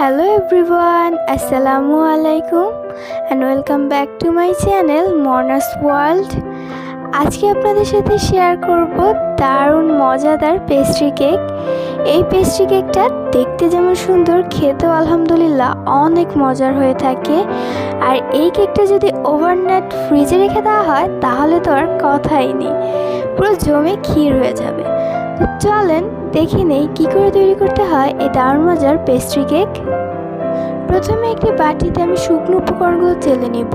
Hello everyone, Assalamu alaikum and welcome back to my channel Mona's World. আজকে আপনাদের সাথে share করব দারুণ মজাদার পেস্ট্রি কেক। এই পেস্ট্রি কেকটা দেখতে যেমন সুন্দর, খেতেও আলহামদুলিল্লাহ অনেক মজার হয়ে থাকে। আর এই কেকটা যদি ওভারনাইট ফ্রিজে রেখে দেওয়া হয় তাহলে তো আর কথাই নেই, পুরো জমে ক্ষীর হয়ে যাবে। তো চলেন দেখি নেই কী করে তৈরি করতে হয় এই দারুণ মজার পেস্ট্রি কেক। প্রথমে একটি বাটিতে আমি শুকনো উপকরণগুলো চেলে নিব।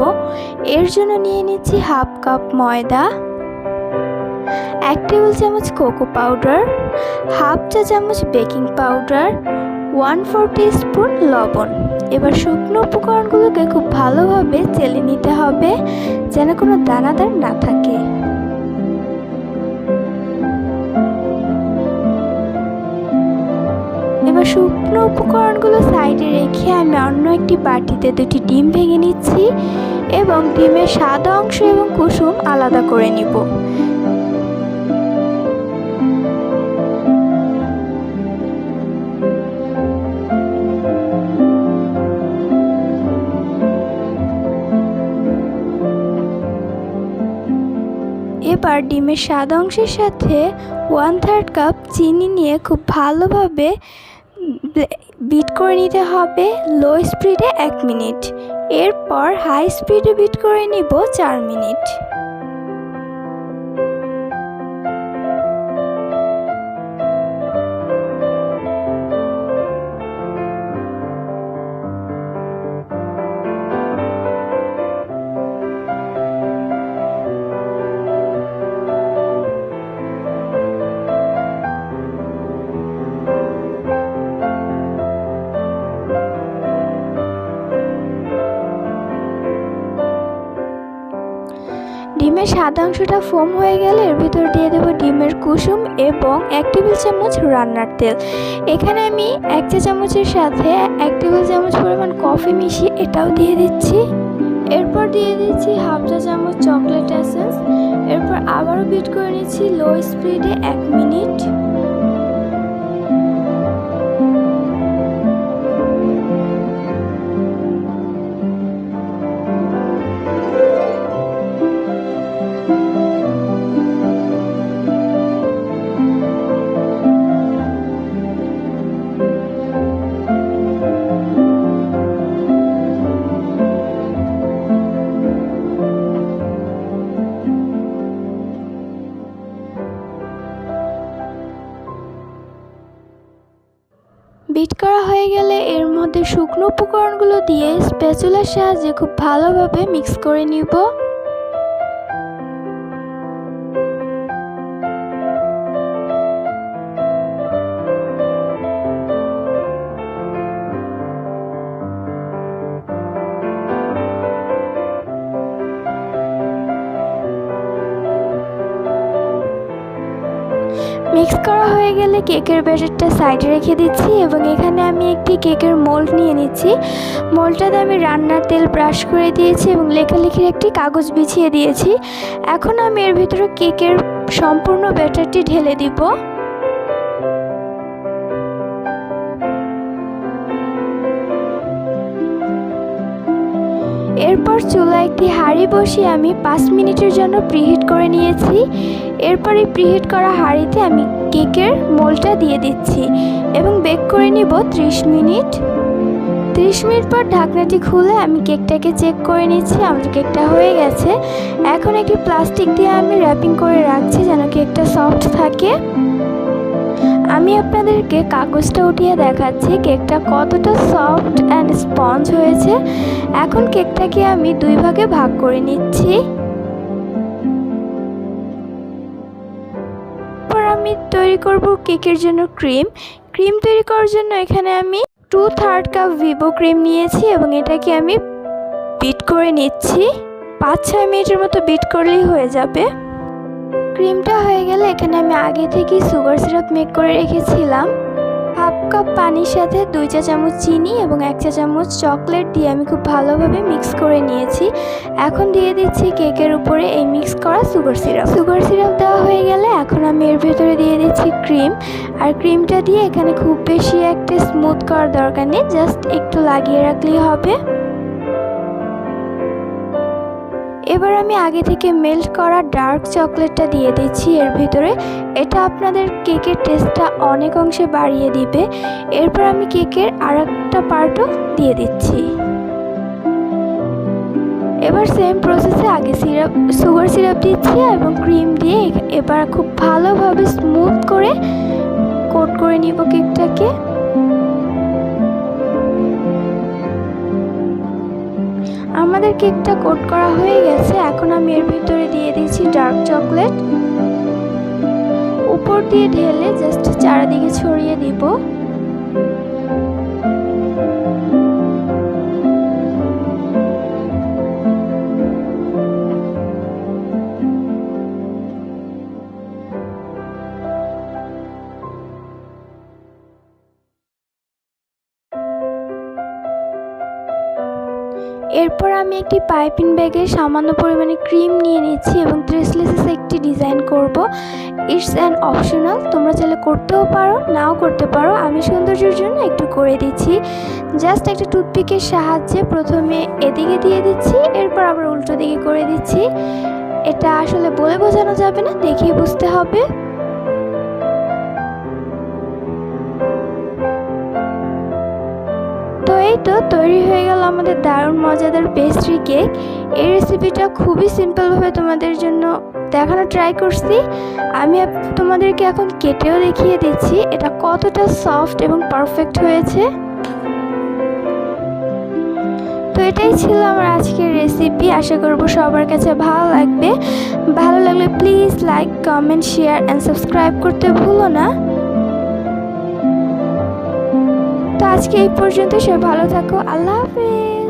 এর জন্য নিয়ে নিচ্ছি হাফ কাপ ময়দা, 1 টেবিল চামচ কোকো পাউডার, হাফ চা চামচ বেকিং পাউডার, 1/4 টিস্পুন লবণ। এবার শুকনো উপকরণগুলোকে খুব ভালোভাবে চেলে নিতে হবে যেন কোনো দানাদার না থাকে। এবার শুকনো উপকরণগুলো সাইডে রেখে আমি অন্য একটি বাটিতে 2টি ডিম ভেঙে নিচ্ছি এবং ডিমের সাদা অংশ এবং কুসুম আলাদা করে নিব। এবার ডিমের সাদা অংশের সাথে 1/3 কাপ চিনি নিয়ে খুব ভালোভাবে বিট করে নিতে হবে লো স্পিডে 1 মিনিট। এরপর হাই স্পিডে বিট করে নিব 4 মিনিট। ডিমের সাদা অংশটা ফোম হয়ে গেলে এর ভিতর দিয়ে দেবো ডিমের কুসুম এবং 1 টেবিল চামচ রান্নার তেল। এখানে আমি 1 চা চামচের সাথে 1 টেবিল চামচ পরিমাণ কফি মিশিয়ে এটাও দিয়ে দিচ্ছি। এরপর দিয়ে দিচ্ছি হাফ চা চামচ চকলেট এসেন্স। এরপর আবারও বিট করে নিচ্ছি লো স্পিডে 1 মিনিট। বিট করা হয়ে গেলে এর মধ্যে শুকনো উপকরণগুলো দিয়ে স্প্যাচুলার সাহায্যে খুব ভালোভাবে মিক্স করে নিব। মিক্স করা হয়ে গেলে কেকের ব্যাটারটা সাইডে রেখে দিচ্ছি এবং এখানে আমি একটি কেকের মোল্ড নিয়ে নিচ্ছি। মোল্ডটাতে আমি রান্নার তেল ব্রাশ করে দিয়েছি এবং লেখালেখির একটি কাগজ বিছিয়ে দিয়েছি। এখন আমি এর ভিতরে কেকের সম্পূর্ণ ব্যাটারটি ঢেলে দিব। এরপর চুলায় একটি হাঁড়ি বসিয়ে আমি 5 মিনিটের জন্য প্রিহিট করে নিয়েছি। এরপর এই প্রিহিট করা হাঁড়িতে আমি কেকের মোল্ডটা দিয়ে দিচ্ছি এবং বেক করে নিব 30 মিনিট। 30 মিনিট পর ঢাকনাটি খুলে আমি কেকটাকে চেক করে নিচ্ছি। আমার কেকটা হয়ে গেছে। এখন একটি প্লাস্টিক দিয়ে আমি র্যাপিং করে রাখছি যেন কেকটা সফট থাকে। আমি আপনাদেরকে কাগজটা উঠিয়ে দেখাচ্ছি কেকটা কতটা সফট অ্যান্ড স্পঞ্জ হয়েছে। এখন কেকটাকে আমি 2 ভাগে ভাগ করে নিচ্ছি। এরপর আমি তৈরি করব কেকের জন্য ক্রিম তৈরি করার জন্য এখানে আমি 2/3 কাপ ভিভো ক্রিম নিয়েছি এবং এটাকে আমি বিট করে নিচ্ছি। 5-6 মিনিটের মতো বিট করলেই হয়ে যাবে। ক্রিমটা হয়ে গেলে এখানে আমি আগে থেকেই সুগার সিরাপ মেক করে রেখেছিলাম। হাফ কাপ পানির সাথে 2 চা চামচ চিনি এবং 1 চা চামচ চকলেট দিয়ে আমি খুব ভালোভাবে মিক্স করে নিয়েছি। এখন দিয়ে দিচ্ছি কেকের উপরে এই মিক্স করা সুগার সিরাপ দেওয়া হয়ে গেলে এখন আমি এর ভেতরে দিয়ে দিচ্ছি ক্রিম। আর ক্রিমটা দিয়ে এখানে খুব বেশি একটা স্মুথ করার দরকার নেই, জাস্ট একটু লাগিয়ে রাখলেই হবে। এবার আমি আগে থেকে মেল্ট করা ডার্ক চকলেটটা দিয়ে দিচ্ছি এর ভিতরে। এটা আপনাদের কেকের টেস্টটা অনেক অংশে বাড়িয়ে দিবে। এরপর আমি কেকের আরেকটা পার্টও দিয়ে দিচ্ছি। এবার সেম প্রসেসে আগে সুগার সিরাপ দিচ্ছি এবং ক্রিম দিয়ে এবার খুব ভালোভাবে স্মুথ করে কোট করে নিব কেকটাকে। আমাদের কেকটা কোট করা হয়ে গেছে। এখন আমি এর ভিতরে দিয়ে দিচ্ছি ডার্ক চকলেট, উপর দিয়ে ঢেলে জাস্ট চারিদিকে ছড়িয়ে দিব। এরপর আমি একটি পাইপিং ব্যাগে সামান্য পরিমাণে ক্রিম নিয়ে নিচ্ছি এবং ট্রেসলেসে একটি ডিজাইন করব। ইটস অ্যান অপশনাল, তোমরা চাইলে করতেও পারো নাও করতে পারো। আমি সৌন্দর্যের জন্য একটু করে দিচ্ছি। জাস্ট একটা টুথপিকের সাহায্যে প্রথমে এদিকে দিয়ে দিচ্ছি, এরপর আবার উল্টো দিকে করে দিচ্ছি। এটা আসলে বলে বোঝানো যাবে না, দেখেই বুঝতে হবে। তো এই তো তৈরি হয়ে গেল আমাদের দারুণ মজাদার পেস্ট্রি কেক। এই রেসিপিটা খুবই সিম্পলভাবে তোমাদের জন্য দেখানো ট্রাই করছি। আমি তোমাদেরকে এখন কেটেও দেখিয়ে দিচ্ছি এটা কতটা সফট এবং পারফেক্ট হয়েছে। তো এটাই ছিল আমার আজকের রেসিপি। আশা করব সবার কাছে ভালো লাগবে। ভালো লাগলে please like, comment, share and subscribe করতে ভুলো না। তো আজকে এই পর্যন্ত, সবাই ভালো থাকো। আল্লাহ হাফেজ।